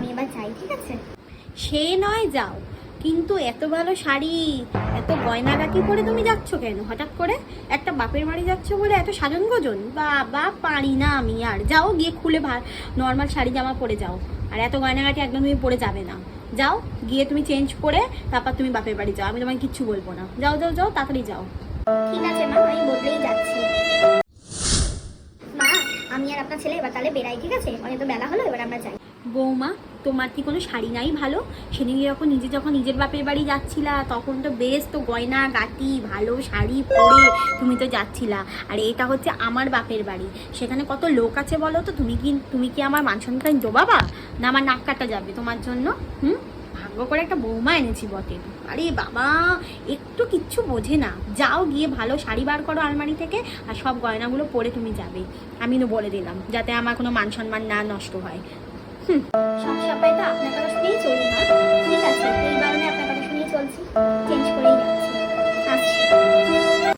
আমি এবার যাই, ঠিক আছে? সে নয় যাও, কিন্তু এত ভালো শাড়ি, এত গয়নাগাটি পরে তুমি যাচ্ছ কেন হঠাৎ করে? একটা বাপের বাড়ি যাচ্ছ বলে এত সাজন গোজন? বাবা পারি না আমি আর। যাও গিয়ে খুলে নর্মাল শাড়ি জামা পরে যাও। আর এত গয়নাগাটি একদম তুমি পরে যাবে না। যাও গিয়ে তুমি চেঞ্জ করে তারপর তুমি বাপের বাড়ি যাও, আমি তোমায় কিচ্ছু বলবো না। যাও যাও যাও, তাড়াতাড়ি যাও। ঠিক আছে মা, আমি বদলেই যাচ্ছি। মা, আমি আর আপনার ছেলে এবার তাহলে বেরাই, ঠিক আছে? অনেক তো বেলা হলো, এবার আমরা যাই। বৌমা, তোমার কি কোনো শাড়ি নাই ভালো? সেদিন যখন নিজের বাপের বাড়ি যাচ্ছিলা তখন তো বেশ তো গয়না গাটি ভালো শাড়ি পরে তুমি তো যাচ্ছিলা। আর এটা হচ্ছে আমার বাপের বাড়ি, সেখানে কত লোক আছে বলো তো? তুমি কি আমার মান সম্মান ডোবাবা? না আমার নাক কাটা যাবে তোমার জন্য? ভাগ্য করে একটা বৌমা এনেছি বটে। আরে বাবা, একটু কিচ্ছু বোঝে না। যাও গিয়ে ভালো শাড়ি বার করো আলমারি থেকে, আর সব গয়নাগুলো পরে তুমি যাবে। আমি তো বলে দিলাম, যাতে আমার কোনো মান সম্মান না নষ্ট হয়। সব সাপাই তো আপনার কথা শুনেই